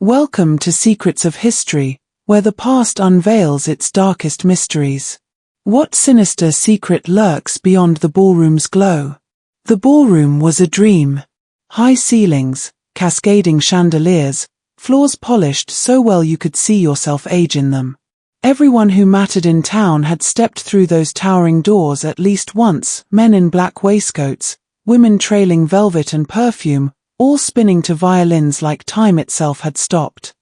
Welcome to Secrets of History, where the past unveils its darkest mysteries. What sinister secret lurks beyond the ballroom's glow? The ballroom was a dream. High ceilings, cascading chandeliers, floors polished so well you could see yourself age in them. Everyone who mattered in town had stepped through those towering doors at least once, men in black waistcoats, women trailing velvet and perfume, all spinning to violins like time itself had stopped.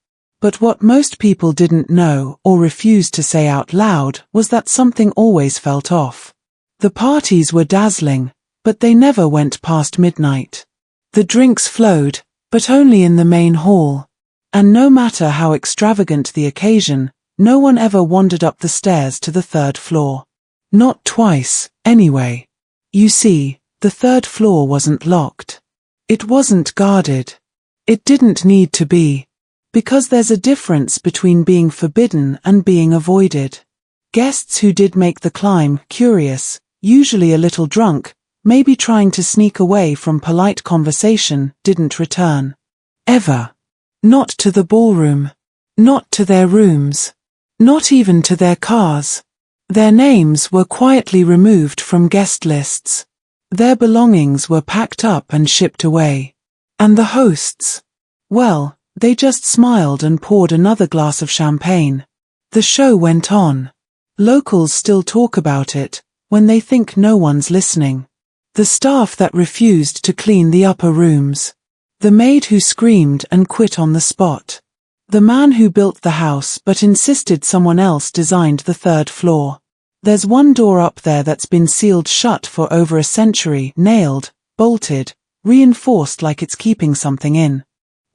But what most people didn't know, or refused to say out loud, was that something always felt off. The parties were dazzling, but they never went past midnight. The drinks flowed, but only in the main hall. And no matter how extravagant the occasion, no one ever wandered up the stairs to the third floor. Not twice, anyway. You see, the third floor wasn't locked. It wasn't guarded. It didn't need to be. Because there's a difference between being forbidden and being avoided. Guests who did make the climb, curious, usually a little drunk, maybe trying to sneak away from polite conversation, didn't return. Ever. Not to the ballroom. Not to their rooms. Not even to their cars. Their names were quietly removed from guest lists. Their belongings were packed up and shipped away. And the hosts? Well, they just smiled and poured another glass of champagne. The show went on. Locals still talk about it, when they think no one's listening. The staff that refused to clean the upper rooms. The maid who screamed and quit on the spot. The man who built the house but insisted someone else designed the third floor. There's one door up there that's been sealed shut for over a century, nailed, bolted, reinforced like it's keeping something in.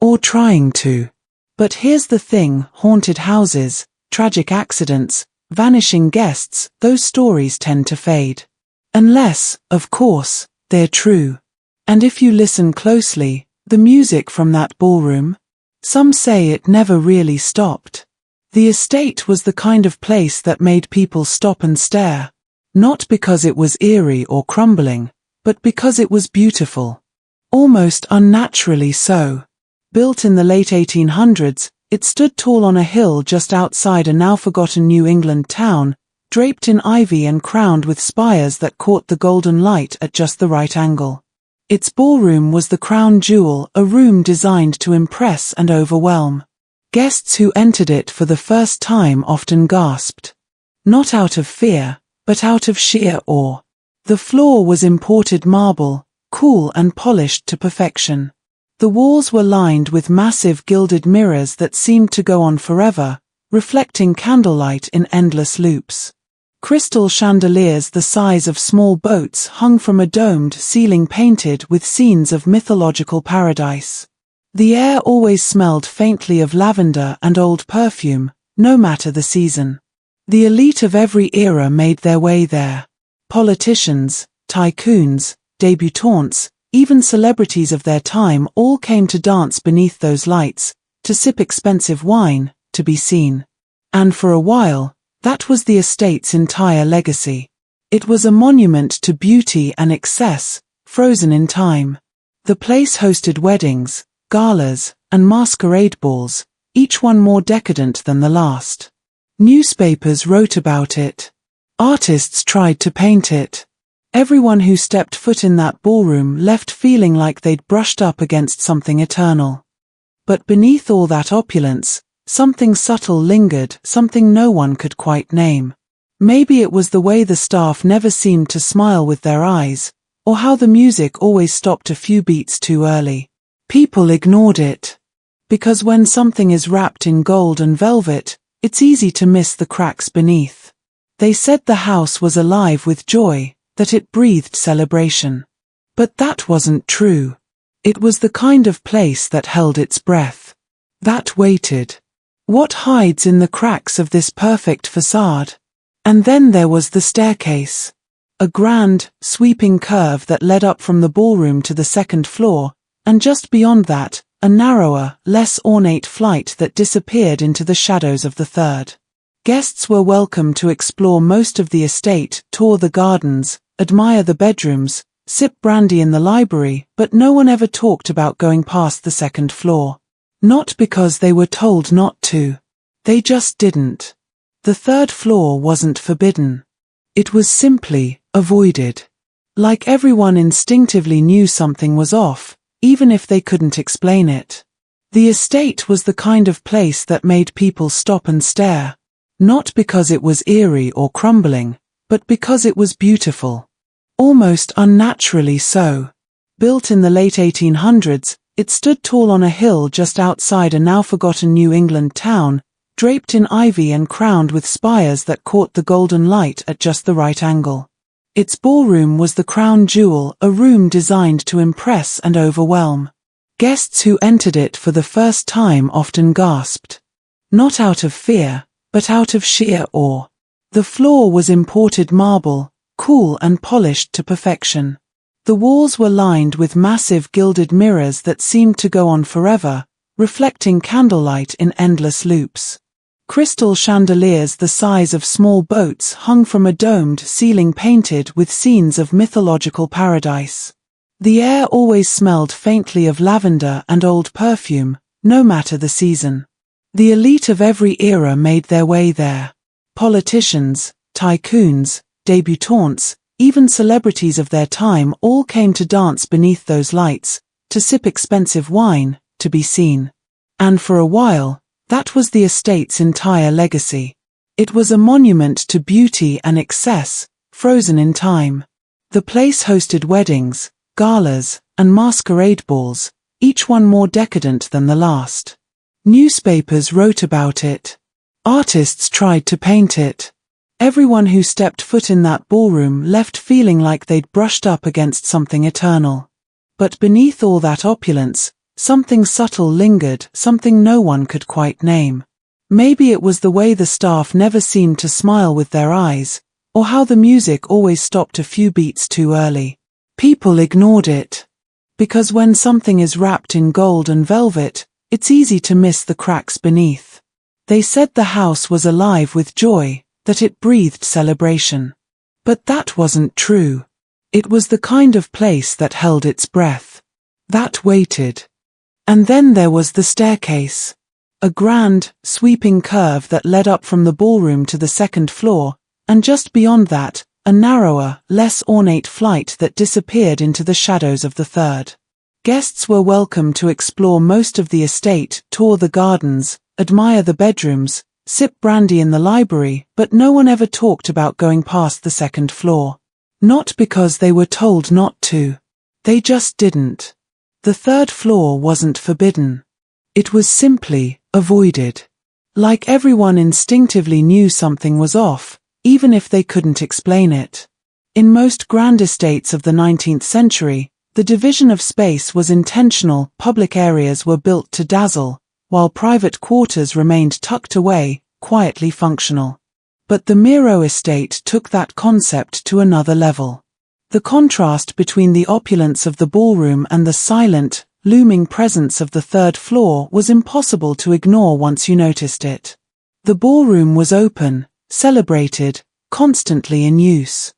Or trying to. But here's the thing, haunted houses, tragic accidents, vanishing guests, those stories tend to fade. Unless, of course, they're true. And if you listen closely, the music from that ballroom, some say it never really stopped. The estate was the kind of place that made people stop and stare. Not because it was eerie or crumbling, but because it was beautiful. Almost unnaturally so. Built in the late 1800s, it stood tall on a hill just outside a now-forgotten New England town, draped in ivy and crowned with spires that caught the golden light at just the right angle. Its ballroom was the crown jewel, a room designed to impress and overwhelm. Guests who entered it for the first time often gasped. Not out of fear, but out of sheer awe. The floor was imported marble, cool and polished to perfection. The walls were lined with massive gilded mirrors that seemed to go on forever, reflecting candlelight in endless loops. Crystal chandeliers the size of small boats hung from a domed ceiling painted with scenes of mythological paradise. The air always smelled faintly of lavender and old perfume, no matter the season. The elite of every era made their way there. Politicians, tycoons, debutantes, even celebrities of their time all came to dance beneath those lights, to sip expensive wine, to be seen. And for a while, that was the estate's entire legacy. It was a monument to beauty and excess, frozen in time. The place hosted weddings, galas, and masquerade balls, each one more decadent than the last. Newspapers wrote about it. Artists tried to paint it. Everyone who stepped foot in that ballroom left feeling like they'd brushed up against something eternal. But beneath all that opulence, something subtle lingered, something no one could quite name. Maybe it was the way the staff never seemed to smile with their eyes, or how the music always stopped a few beats too early. People ignored it. Because when something is wrapped in gold and velvet, it's easy to miss the cracks beneath. They said the house was alive with joy, that it breathed celebration. But that wasn't true. It was the kind of place that held its breath. That waited. What hides in the cracks of this perfect facade? And then there was the staircase. A grand, sweeping curve that led up from the ballroom to the second floor, and just beyond that, a narrower, less ornate flight that disappeared into the shadows of the third. Guests were welcome to explore most of the estate, tour the gardens, admire the bedrooms, sip brandy in the library, but no one ever talked about going past the second floor. Not because they were told not to. They just didn't. The third floor wasn't forbidden. It was simply avoided. Like everyone instinctively knew something was off, even if they couldn't explain it. The estate was the kind of place that made people stop and stare. Not because it was eerie or crumbling, but because it was beautiful. Almost unnaturally so. Built in the late 1800s, it stood tall on a hill just outside a now-forgotten New England town, draped in ivy and crowned with spires that caught the golden light at just the right angle. Its ballroom was the crown jewel, a room designed to impress and overwhelm. Guests who entered it for the first time often gasped. Not out of fear, but out of sheer awe. The floor was imported marble, cool and polished to perfection. The walls were lined with massive gilded mirrors that seemed to go on forever, reflecting candlelight in endless loops. Crystal chandeliers the size of small boats hung from a domed ceiling painted with scenes of mythological paradise. The air always smelled faintly of lavender and old perfume, no matter the season. The elite of every era made their way there. Politicians, tycoons, debutantes, even celebrities of their time all came to dance beneath those lights, to sip expensive wine, to be seen. And for a while, that was the estate's entire legacy. It was a monument to beauty and excess, frozen in time. The place hosted weddings, galas, and masquerade balls, each one more decadent than the last. Newspapers wrote about it. Artists tried to paint it. Everyone who stepped foot in that ballroom left feeling like they'd brushed up against something eternal. But beneath all that opulence, something subtle lingered, something no one could quite name. Maybe it was the way the staff never seemed to smile with their eyes, or how the music always stopped a few beats too early. People ignored it. Because when something is wrapped in gold and velvet, it's easy to miss the cracks beneath. They said the house was alive with joy, that it breathed celebration. But that wasn't true. It was the kind of place that held its breath. That waited. And then there was the staircase. A grand, sweeping curve that led up from the ballroom to the second floor, and just beyond that, a narrower, less ornate flight that disappeared into the shadows of the third. Guests were welcome to explore most of the estate, tour the gardens, admire the bedrooms, sip brandy in the library, but no one ever talked about going past the second floor. Not because they were told not to. They just didn't. The third floor wasn't forbidden. It was simply avoided. Like everyone instinctively knew something was off, even if they couldn't explain it. In most grand estates of the 19th century, the division of space was intentional. Public areas were built to dazzle, while private quarters remained tucked away, quietly functional. But the Miro estate took that concept to another level. The contrast between the opulence of the ballroom and the silent, looming presence of the third floor was impossible to ignore once you noticed it. The ballroom was open, celebrated, constantly in use.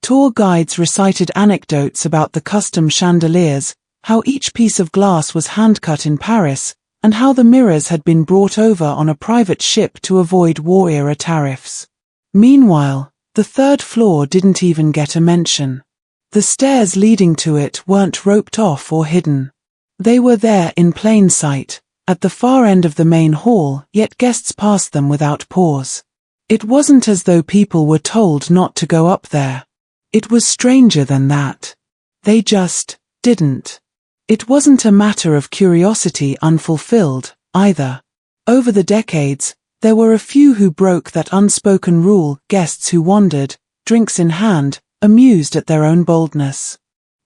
Tour guides recited anecdotes about the custom chandeliers, how each piece of glass was hand-cut in Paris, and how the mirrors had been brought over on a private ship to avoid war-era tariffs. Meanwhile, the third floor didn't even get a mention. The stairs leading to it weren't roped off or hidden. They were there in plain sight, at the far end of the main hall, yet guests passed them without pause. It wasn't as though people were told not to go up there. It was stranger than that. They just didn't. It wasn't a matter of curiosity unfulfilled, either. Over the decades, there were a few who broke that unspoken rule, guests who wandered, drinks in hand, amused at their own boldness.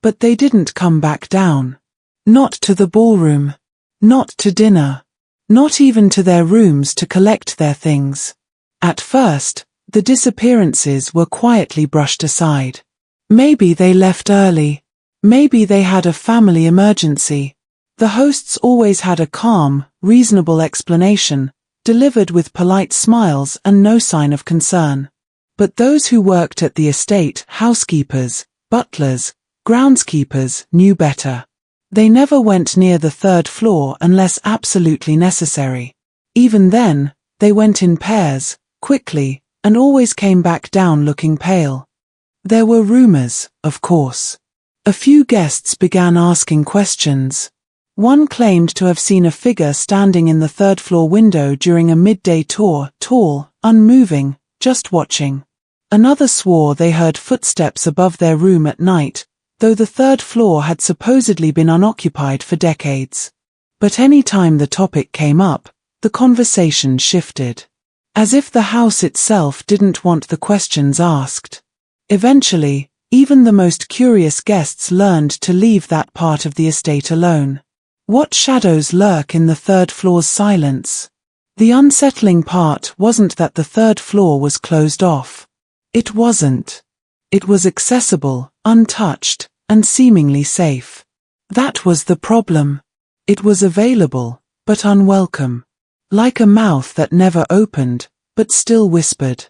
But they didn't come back down. Not to the ballroom. Not to dinner. Not even to their rooms to collect their things. At first, the disappearances were quietly brushed aside. Maybe they left early. Maybe they had a family emergency. The hosts always had a calm, reasonable explanation, delivered with polite smiles and no sign of concern. But those who worked at the estate, housekeepers, butlers, groundskeepers, knew better. They never went near the third floor unless absolutely necessary. Even then, they went in pairs, quickly, and always came back down looking pale. There were rumors, of course. A few guests began asking questions. One claimed to have seen a figure standing in the third-floor window during a midday tour, tall, unmoving, just watching. Another swore they heard footsteps above their room at night, though the third floor had supposedly been unoccupied for decades. But any time the topic came up, the conversation shifted. As if the house itself didn't want the questions asked. Eventually, even the most curious guests learned to leave that part of the estate alone. What shadows lurk in the third floor's silence? The unsettling part wasn't that the third floor was closed off. It wasn't. It was accessible, untouched, and seemingly safe. That was the problem. It was available, but unwelcome. Like a mouth that never opened, but still whispered.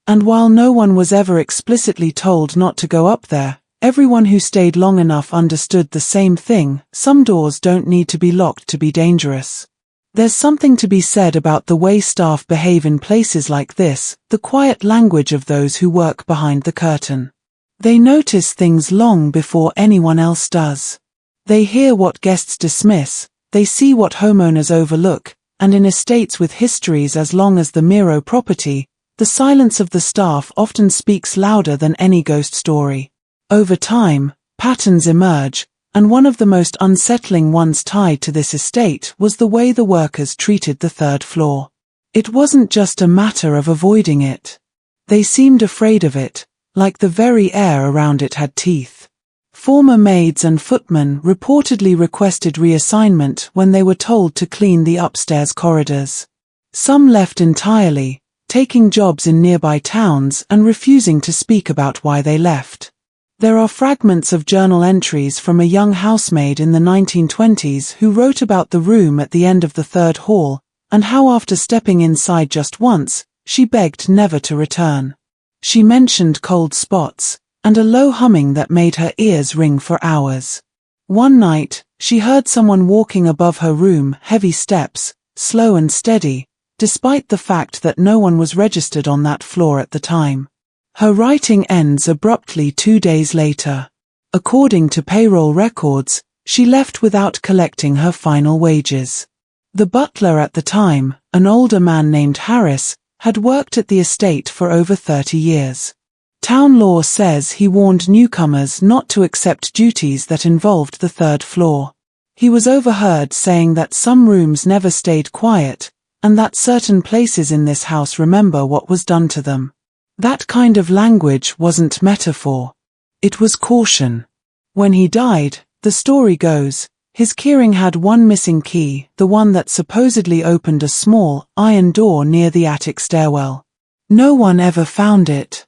And while no one was ever explicitly told not to go up there, everyone who stayed long enough understood the same thing: some doors don't need to be locked to be dangerous. There's something to be said about the way staff behave in places like this, the quiet language of those who work behind the curtain. They notice things long before anyone else does. They hear what guests dismiss, they see what homeowners overlook, and in estates with histories as long as the Miro property, the silence of the staff often speaks louder than any ghost story. Over time, patterns emerge, and one of the most unsettling ones tied to this estate was the way the workers treated the third floor. It wasn't just a matter of avoiding it. They seemed afraid of it, like the very air around it had teeth. Former maids and footmen reportedly requested reassignment when they were told to clean the upstairs corridors. Some left entirely, taking jobs in nearby towns and refusing to speak about why they left. There are fragments of journal entries from a young housemaid in the 1920s who wrote about the room at the end of the third hall, and how after stepping inside just once, she begged never to return. She mentioned cold spots, and a low humming that made her ears ring for hours. One night, she heard someone walking above her room, heavy steps, slow and steady, despite the fact that no one was registered on that floor at the time. Her writing ends abruptly 2 days later. According to payroll records, she left without collecting her final wages. The butler at the time, an older man named Harris, had worked at the estate for over 30 years. Town law says he warned newcomers not to accept duties that involved the third floor. He was overheard saying that some rooms never stayed quiet, and that certain places in this house remember what was done to them. That kind of language wasn't metaphor. It was caution. When he died, the story goes, his keyring had one missing key, the one that supposedly opened a small, iron door near the attic stairwell. No one ever found it.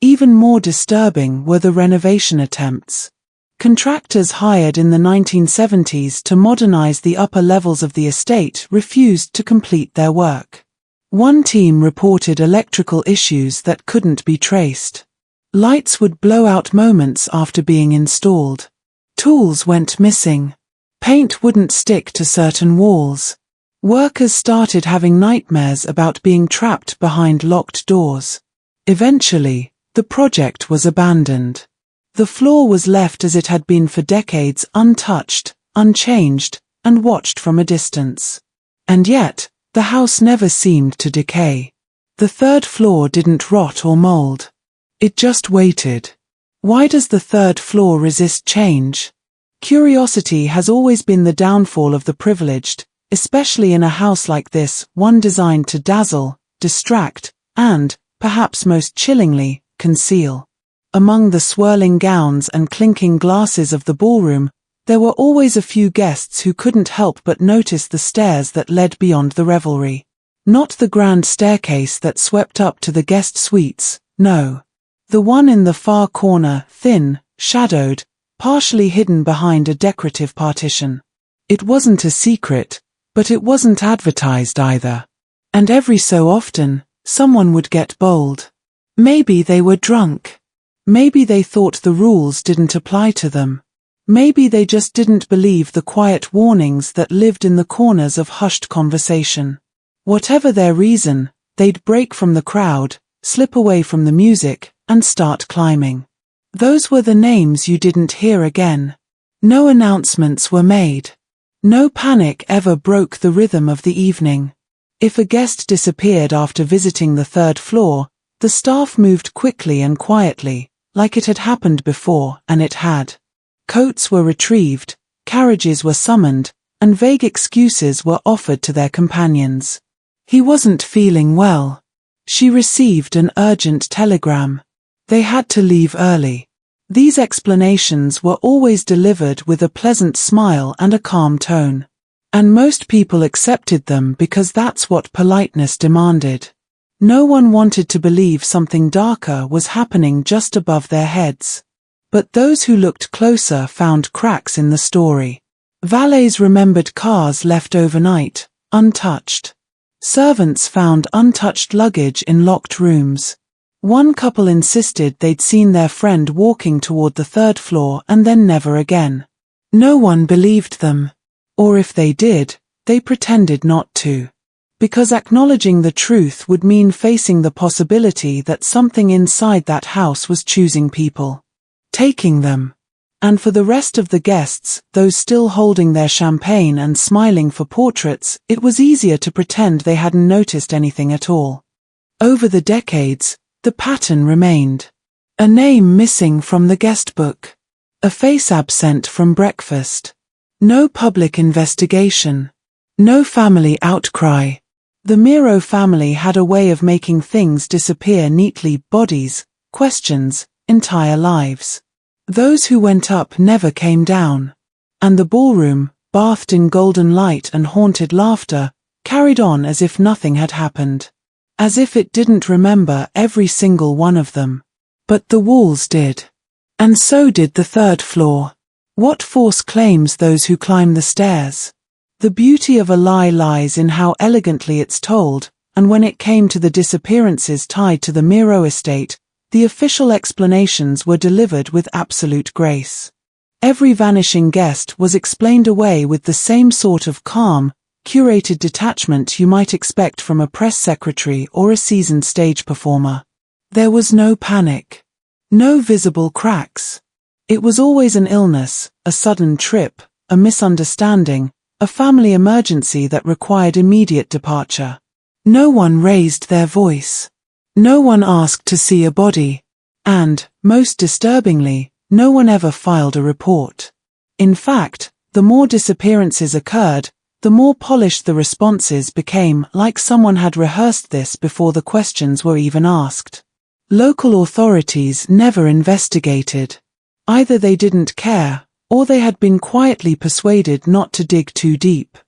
Even more disturbing were the renovation attempts. Contractors hired in the 1970s to modernize the upper levels of the estate refused to complete their work. One team reported electrical issues that couldn't be traced. Lights would blow out moments after being installed. Tools went missing. Paint wouldn't stick to certain walls. Workers started having nightmares about being trapped behind locked doors. Eventually, the project was abandoned. The floor was left as it had been for decades, untouched, unchanged, and watched from a distance. And yet, the house never seemed to decay. The third floor didn't rot or mold. It just waited. Why does the third floor resist change? Curiosity has always been the downfall of the privileged, especially in a house like this, one designed to dazzle, distract, and, perhaps most chillingly, conceal. Among the swirling gowns and clinking glasses of the ballroom, there were always a few guests who couldn't help but notice the stairs that led beyond the revelry. Not the grand staircase that swept up to the guest suites, no. The one in the far corner, thin, shadowed, partially hidden behind a decorative partition. It wasn't a secret, but it wasn't advertised either. And every so often, someone would get bold. Maybe they were drunk. Maybe they thought the rules didn't apply to them. Maybe they just didn't believe the quiet warnings that lived in the corners of hushed conversation. Whatever their reason, they'd break from the crowd, slip away from the music, and start climbing. Those were the names you didn't hear again. No announcements were made. No panic ever broke the rhythm of the evening. If a guest disappeared after visiting the third floor, the staff moved quickly and quietly, like it had happened before, and it had. Coats were retrieved, carriages were summoned, and vague excuses were offered to their companions. He wasn't feeling well. She received an urgent telegram. They had to leave early. These explanations were always delivered with a pleasant smile and a calm tone. And most people accepted them because that's what politeness demanded. No one wanted to believe something darker was happening just above their heads. But those who looked closer found cracks in the story. Valets remembered cars left overnight, untouched. Servants found untouched luggage in locked rooms. One couple insisted they'd seen their friend walking toward the third floor and then never again. No one believed them. Or if they did, they pretended not to. Because acknowledging the truth would mean facing the possibility that something inside that house was choosing people. Taking them. And for the rest of the guests, those still holding their champagne and smiling for portraits, it was easier to pretend they hadn't noticed anything at all. Over the decades, the pattern remained. A name missing from the guest book. A face absent from breakfast. No public investigation. No family outcry. The Miro family had a way of making things disappear neatly: bodies, questions, entire lives. Those who went up never came down. And the ballroom, bathed in golden light and haunted laughter, carried on as if nothing had happened. As if it didn't remember every single one of them. But the walls did. And so did the third floor. What force claims those who climb the stairs? The beauty of a lie lies in how elegantly it's told, and when it came to the disappearances tied to the Miro estate, the official explanations were delivered with absolute grace. Every vanishing guest was explained away with the same sort of calm, curated detachment you might expect from a press secretary or a seasoned stage performer. There was no panic. No visible cracks. It was always an illness, a sudden trip, a misunderstanding, a family emergency that required immediate departure. No one raised their voice. No one asked to see a body. And, most disturbingly, no one ever filed a report. In fact, the more disappearances occurred, the more polished the responses became, like someone had rehearsed this before the questions were even asked. Local authorities never investigated. Either they didn't care, or they had been quietly persuaded not to dig too deep.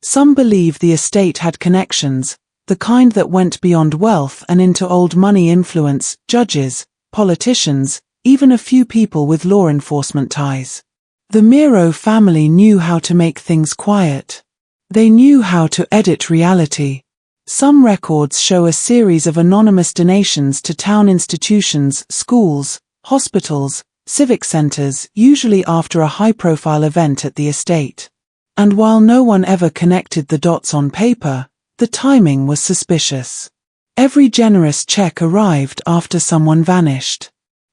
Some believe the estate had connections, the kind that went beyond wealth and into old money influence: judges, politicians, even a few people with law enforcement ties. The Miro family knew how to make things quiet. They knew how to edit reality. Some records show a series of anonymous donations to town institutions, schools, hospitals, civic centers, usually after a high-profile event at the estate. And while no one ever connected the dots on paper, the timing was suspicious. Every generous check arrived after someone vanished.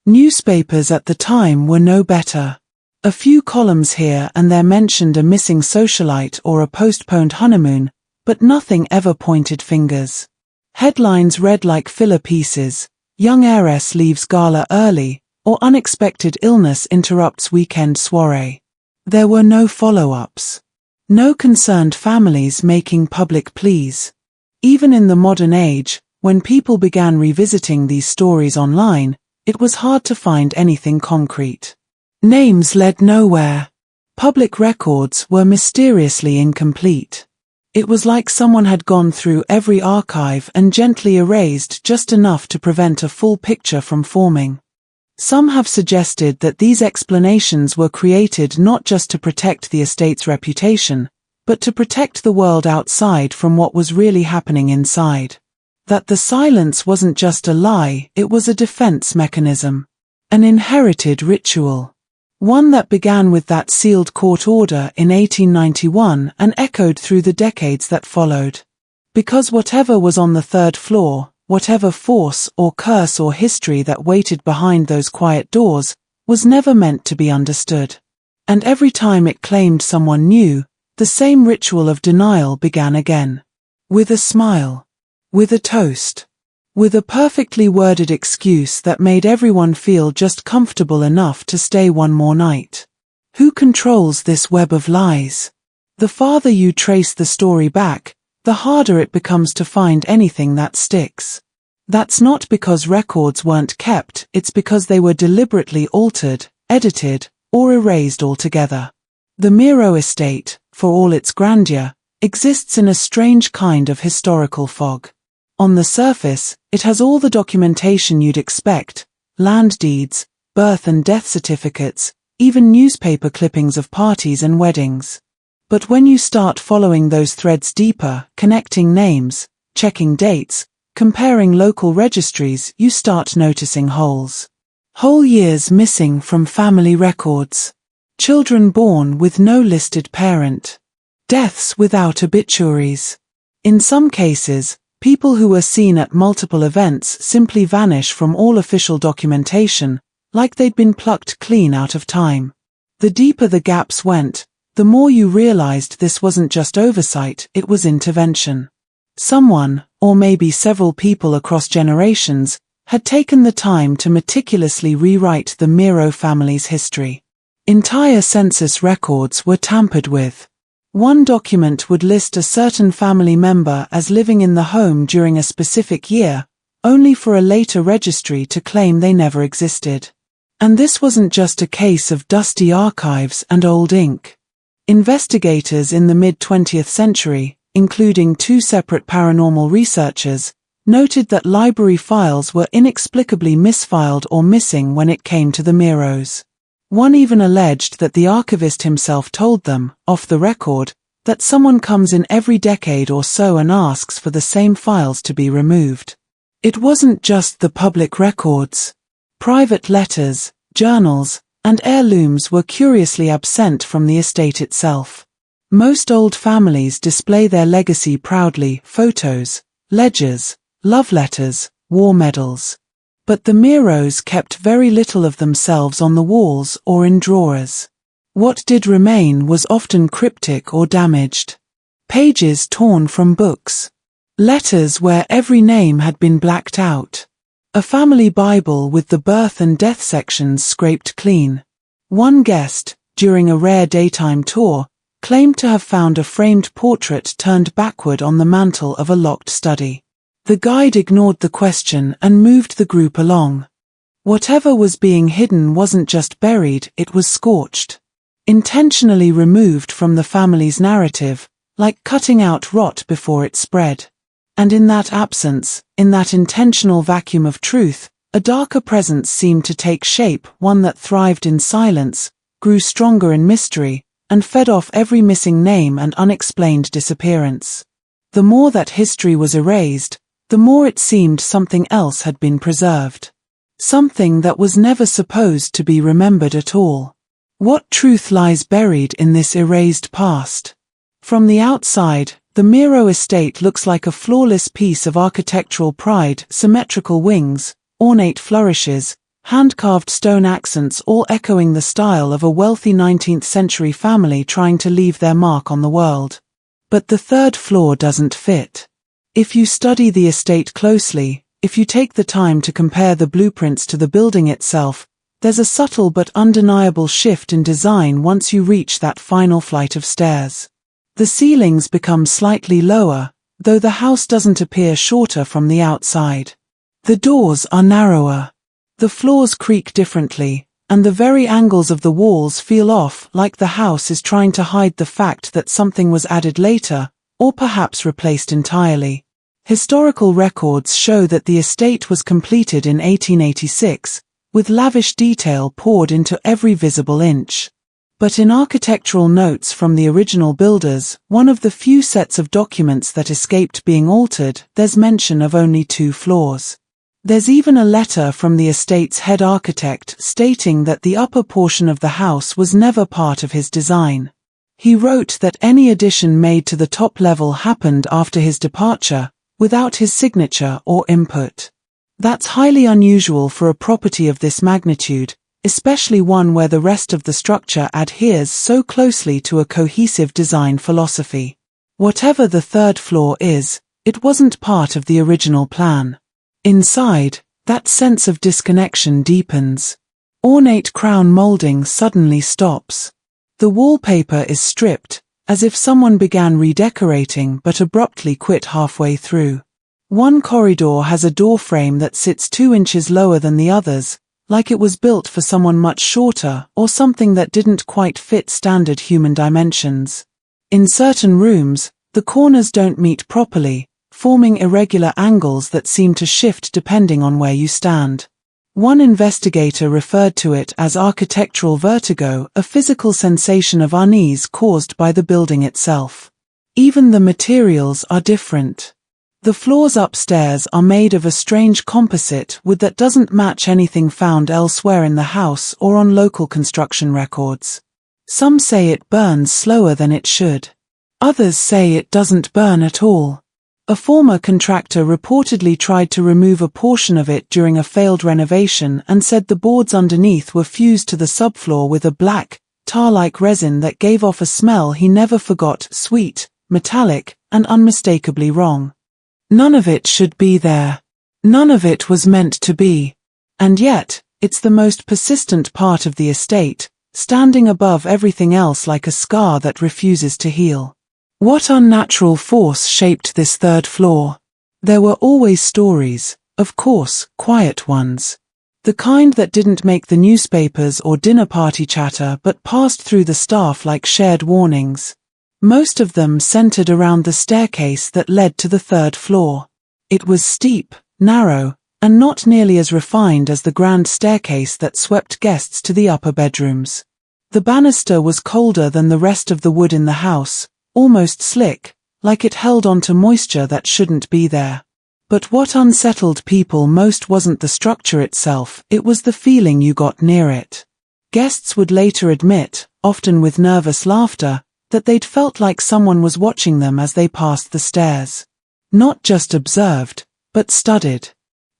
Newspapers at the time were no better. A few columns here and there mentioned a missing socialite or a postponed honeymoon, but nothing ever pointed fingers. Headlines read like filler pieces: young heiress leaves gala early, or unexpected illness interrupts weekend soiree. There were no follow-ups. No concerned families making public pleas. Even in the modern age, when people began revisiting these stories online, it was hard to find anything concrete. Names led nowhere. Public records were mysteriously incomplete. It was like someone had gone through every archive and gently erased just enough to prevent a full picture from forming. Some have suggested that these explanations were created not just to protect the estate's reputation, but to protect the world outside from what was really happening inside. That the silence wasn't just a lie, it was a defense mechanism. An inherited ritual. One that began with that sealed court order in 1891 and echoed through the decades that followed. Because whatever was on the third floor, whatever force or curse or history that waited behind those quiet doors, was never meant to be understood. And every time it claimed someone new, the same ritual of denial began again. With a smile. With a toast. With a perfectly worded excuse that made everyone feel just comfortable enough to stay one more night. Who controls this web of lies? The farther you trace the story back, the harder it becomes to find anything that sticks. That's not because records weren't kept, it's because they were deliberately altered, edited, or erased altogether. The Miro estate, for all its grandeur, exists in a strange kind of historical fog. On the surface, it has all the documentation you'd expect: land deeds, birth and death certificates, even newspaper clippings of parties and weddings. But when you start following those threads deeper, connecting names, checking dates, comparing local registries, you start noticing holes. Whole years missing from family records. Children born with no listed parent. Deaths without obituaries. In some cases, people who were seen at multiple events simply vanish from all official documentation, like they'd been plucked clean out of time. The deeper the gaps went, the more you realized this wasn't just oversight, it was intervention. Someone, or maybe several people across generations, had taken the time to meticulously rewrite the Miro family's history. Entire census records were tampered with. One document would list a certain family member as living in the home during a specific year, only for a later registry to claim they never existed. And this wasn't just a case of dusty archives and old ink. Investigators in the mid-20th century, including two separate paranormal researchers, noted that library files were inexplicably misfiled or missing when it came to the Miros. One even alleged that the archivist himself told them, off the record, that someone comes in every decade or so and asks for the same files to be removed. It wasn't just the public records. Private letters, journals, and heirlooms were curiously absent from the estate itself. Most old families display their legacy proudly: photos, ledgers, love letters, war medals. But the Miros kept very little of themselves on the walls or in drawers. What did remain was often cryptic or damaged. Pages torn from books. Letters where every name had been blacked out. A family Bible with the birth and death sections scraped clean. One guest, during a rare daytime tour, claimed to have found a framed portrait turned backward on the mantel of a locked study. The guide ignored the question and moved the group along. Whatever was being hidden wasn't just buried, it was scorched. Intentionally removed from the family's narrative, like cutting out rot before it spread. And in that absence, in that intentional vacuum of truth, a darker presence seemed to take shape, one that thrived in silence, grew stronger in mystery, and fed off every missing name and unexplained disappearance. The more that history was erased, the more it seemed something else had been preserved. Something that was never supposed to be remembered at all. What truth lies buried in this erased past? From the outside, the Miro estate looks like a flawless piece of architectural pride: symmetrical wings, ornate flourishes, hand-carved stone accents, all echoing the style of a wealthy 19th century family trying to leave their mark on the world. But the third floor doesn't fit. If you study the estate closely, if you take the time to compare the blueprints to the building itself, there's a subtle but undeniable shift in design once you reach that final flight of stairs. The ceilings become slightly lower, though the house doesn't appear shorter from the outside. The doors are narrower. The floors creak differently, and the very angles of the walls feel off, like the house is trying to hide the fact that something was added later, or perhaps replaced entirely. Historical records show that the estate was completed in 1886, with lavish detail poured into every visible inch. But in architectural notes from the original builders, one of the few sets of documents that escaped being altered, there's mention of only 2 floors. There's even a letter from the estate's head architect stating that the upper portion of the house was never part of his design. He wrote that any addition made to the top level happened after his departure, without his signature or input. That's highly unusual for a property of this magnitude, especially one where the rest of the structure adheres so closely to a cohesive design philosophy. Whatever the third floor is, it wasn't part of the original plan. Inside, that sense of disconnection deepens. Ornate crown molding suddenly stops. The wallpaper is stripped, as if someone began redecorating but abruptly quit halfway through. One corridor has a door frame that sits 2 inches lower than the others, like it was built for someone much shorter or something that didn't quite fit standard human dimensions. In certain rooms, the corners don't meet properly, forming irregular angles that seem to shift depending on where you stand. One investigator referred to it as architectural vertigo, a physical sensation of unease caused by the building itself. Even the materials are different. The floors upstairs are made of a strange composite wood that doesn't match anything found elsewhere in the house or on local construction records. Some say it burns slower than it should. Others say it doesn't burn at all. A former contractor reportedly tried to remove a portion of it during a failed renovation and said the boards underneath were fused to the subfloor with a black, tar-like resin that gave off a smell he never forgot: sweet, metallic, and unmistakably wrong. None of it should be there. None of it was meant to be. And yet, it's the most persistent part of the estate, standing above everything else like a scar that refuses to heal. What unnatural force shaped this third floor? There were always stories, of course, quiet ones. The kind that didn't make the newspapers or dinner party chatter but passed through the staff like shared warnings. Most of them centered around the staircase that led to the third floor. It was steep, narrow, and not nearly as refined as the grand staircase that swept guests to the upper bedrooms. The banister was colder than the rest of the wood in the house, almost slick, like it held onto moisture that shouldn't be there. But what unsettled people most wasn't the structure itself, it was the feeling you got near it. Guests would later admit, often with nervous laughter, that they'd felt like someone was watching them as they passed the stairs. Not just observed, but studied.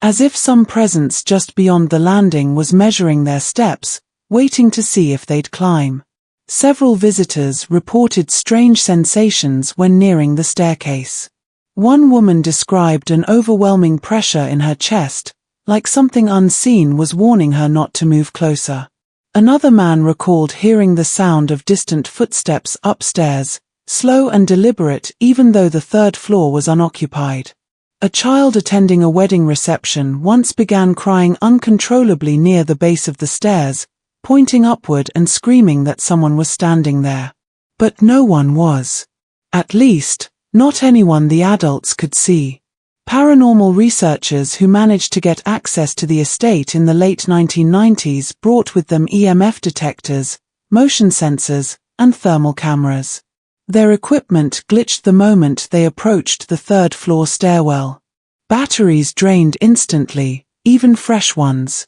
As if some presence just beyond the landing was measuring their steps, waiting to see if they'd climb. Several visitors reported strange sensations when nearing the staircase. One woman described an overwhelming pressure in her chest, like something unseen was warning her not to move closer. Another man recalled hearing the sound of distant footsteps upstairs, slow and deliberate even though the third floor was unoccupied. A child attending a wedding reception once began crying uncontrollably near the base of the stairs, pointing upward and screaming that someone was standing there. But no one was. At least, not anyone the adults could see. Paranormal researchers who managed to get access to the estate in the late 1990s brought with them EMF detectors, motion sensors, and thermal cameras. Their equipment glitched the moment they approached the third floor stairwell. Batteries drained instantly, even fresh ones.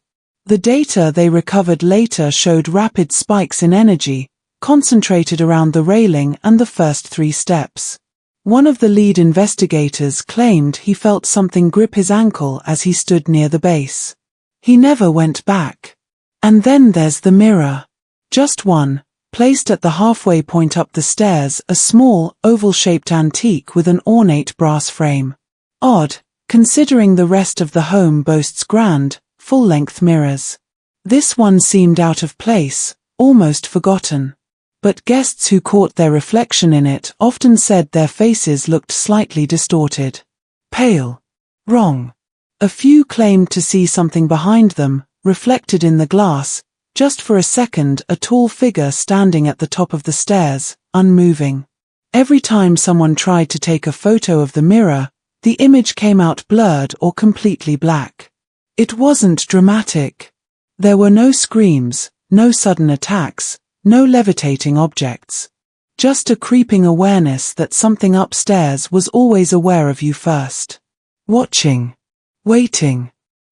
The data they recovered later showed rapid spikes in energy, concentrated around the railing and the first 3 steps. One of the lead investigators claimed he felt something grip his ankle as he stood near the base. He never went back. And then there's the mirror. Just one, placed at the halfway point up the stairs, a small, oval-shaped antique with an ornate brass frame. Odd, considering the rest of the home boasts grand, full-length mirrors. This one seemed out of place, almost forgotten. But guests who caught their reflection in it often said their faces looked slightly distorted. Pale. Wrong. A few claimed to see something behind them, reflected in the glass, just for a second, a tall figure standing at the top of the stairs, unmoving. Every time someone tried to take a photo of the mirror, the image came out blurred or completely black. It wasn't dramatic. There were no screams, no sudden attacks, no levitating objects. Just a creeping awareness that something upstairs was always aware of you first. Watching. Waiting.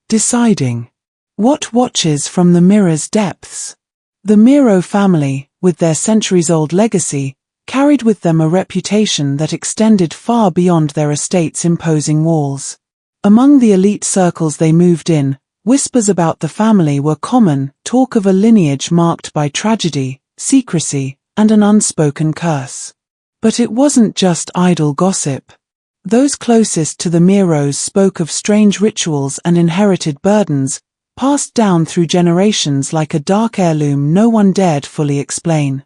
Deciding. What watches from the mirror's depths? The Miro family, with their centuries-old legacy, carried with them a reputation that extended far beyond their estate's imposing walls. Among the elite circles they moved in, whispers about the family were common, talk of a lineage marked by tragedy, secrecy, and an unspoken curse. But it wasn't just idle gossip. Those closest to the Miros spoke of strange rituals and inherited burdens, passed down through generations like a dark heirloom no one dared fully explain.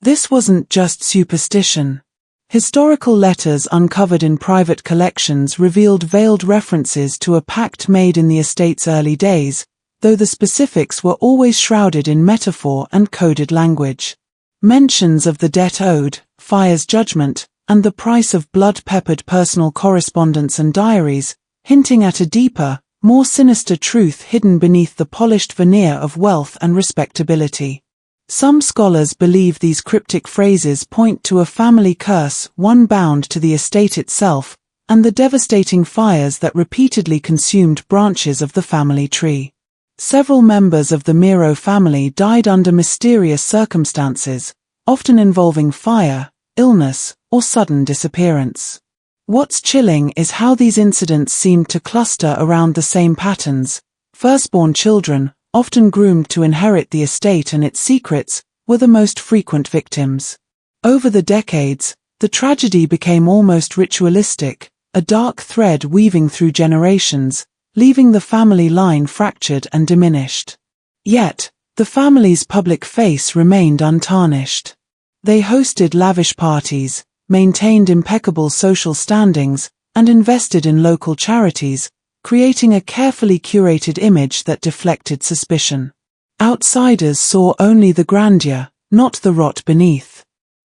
This wasn't just superstition. Historical letters uncovered in private collections revealed veiled references to a pact made in the estate's early days, though the specifics were always shrouded in metaphor and coded language. Mentions of the debt owed, fire's judgment, and the price of blood-peppered personal correspondence and diaries, hinting at a deeper, more sinister truth hidden beneath the polished veneer of wealth and respectability. Some scholars believe these cryptic phrases point to a family curse, one bound to the estate itself, and the devastating fires that repeatedly consumed branches of the family tree. Several members of the Miro family died under mysterious circumstances, often involving fire, illness, or sudden disappearance. What's chilling is how these incidents seemed to cluster around the same patterns. Firstborn children, often groomed to inherit the estate and its secrets, were the most frequent victims. Over the decades, the tragedy became almost ritualistic, a dark thread weaving through generations, leaving the family line fractured and diminished. Yet, the family's public face remained untarnished. They hosted lavish parties, maintained impeccable social standings, and invested in local charities, creating a carefully curated image that deflected suspicion. Outsiders saw only the grandeur, not the rot beneath.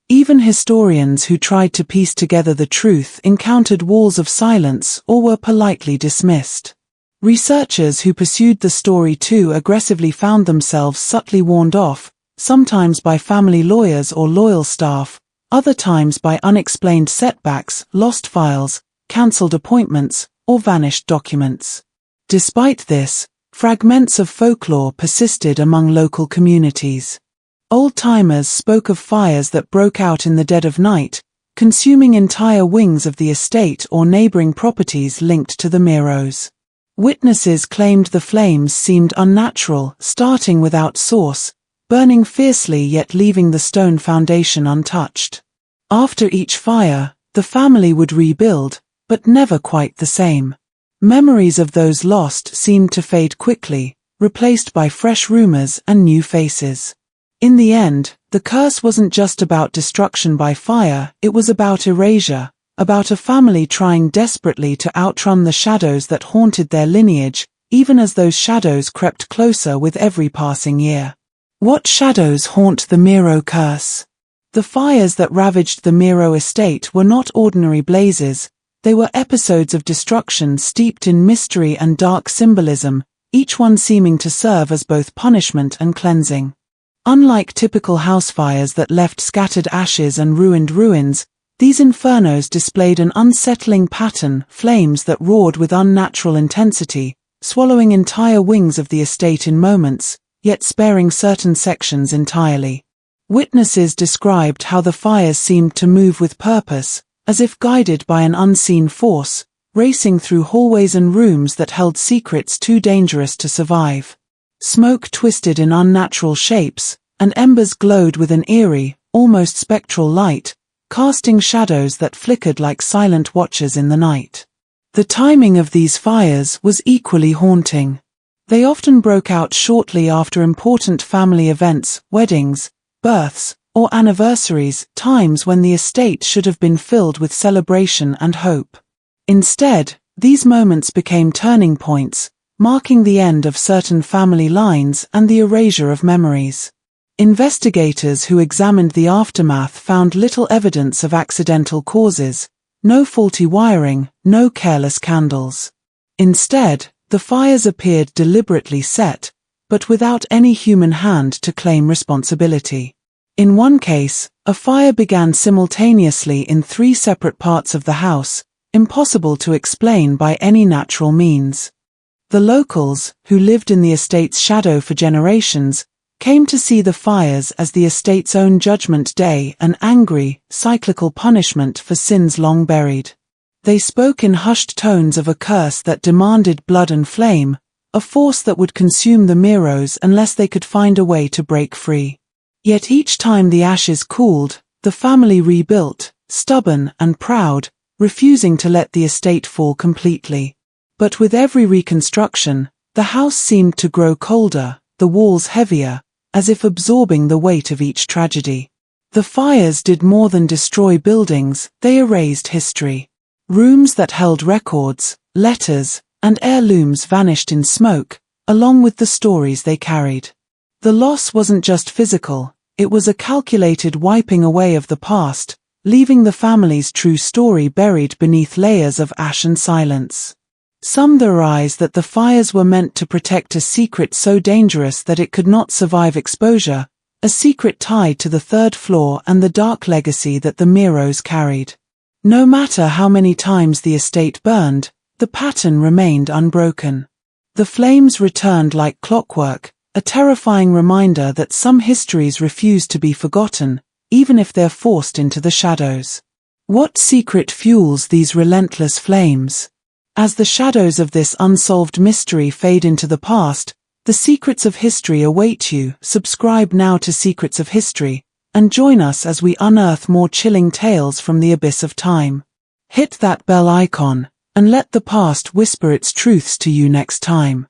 Even historians who tried to piece together the truth encountered walls of silence or were politely dismissed. Researchers who pursued the story too aggressively found themselves subtly warned off, sometimes by family lawyers or loyal staff, other times by unexplained setbacks, lost files, cancelled appointments, or vanished documents. Despite this, fragments of folklore persisted among local communities. Old-timers spoke of fires that broke out in the dead of night, consuming entire wings of the estate or neighboring properties linked to the Miros. Witnesses claimed the flames seemed unnatural, starting without source, burning fiercely yet leaving the stone foundation untouched. After each fire, the family would rebuild, but never quite the same. Memories of those lost seemed to fade quickly, replaced by fresh rumors and new faces. In the end, the curse wasn't just about destruction by fire, it was about erasure, about a family trying desperately to outrun the shadows that haunted their lineage, even as those shadows crept closer with every passing year. What shadows haunt the Miro curse? The fires that ravaged the Miro estate were not ordinary blazes. They were episodes of destruction steeped in mystery and dark symbolism, each one seeming to serve as both punishment and cleansing. Unlike typical house fires that left scattered ashes and ruined ruins, these infernos displayed an unsettling pattern, flames that roared with unnatural intensity, swallowing entire wings of the estate in moments, yet sparing certain sections entirely. Witnesses described how the fires seemed to move with purpose, as if guided by an unseen force, racing through hallways and rooms that held secrets too dangerous to survive. Smoke twisted in unnatural shapes, and embers glowed with an eerie, almost spectral light, casting shadows that flickered like silent watchers in the night. The timing of these fires was equally haunting. They often broke out shortly after important family events, weddings, births, or anniversaries, times when the estate should have been filled with celebration and hope. Instead, these moments became turning points, marking the end of certain family lines and the erasure of memories. Investigators who examined the aftermath found little evidence of accidental causes, no faulty wiring, no careless candles. Instead, the fires appeared deliberately set, but without any human hand to claim responsibility. In one case, a fire began simultaneously in 3 separate parts of the house, impossible to explain by any natural means. The locals, who lived in the estate's shadow for generations, came to see the fires as the estate's own judgment day, an angry, cyclical punishment for sins long buried. They spoke in hushed tones of a curse that demanded blood and flame, a force that would consume the Miros unless they could find a way to break free. Yet each time the ashes cooled, the family rebuilt, stubborn and proud, refusing to let the estate fall completely. But with every reconstruction, the house seemed to grow colder, the walls heavier, as if absorbing the weight of each tragedy. The fires did more than destroy buildings, they erased history. Rooms that held records, letters, and heirlooms vanished in smoke, along with the stories they carried. The loss wasn't just physical, it was a calculated wiping away of the past, leaving the family's true story buried beneath layers of ash and silence. Some theorize that the fires were meant to protect a secret so dangerous that it could not survive exposure, a secret tied to the third floor and the dark legacy that the Miros carried. No matter how many times the estate burned, the pattern remained unbroken. The flames returned like clockwork, a terrifying reminder that some histories refuse to be forgotten, even if they're forced into the shadows. What secret fuels these relentless flames? As the shadows of this unsolved mystery fade into the past, the secrets of history await you. Subscribe now to Secrets of History, and join us as we unearth more chilling tales from the abyss of time. Hit that bell icon, and let the past whisper its truths to you next time.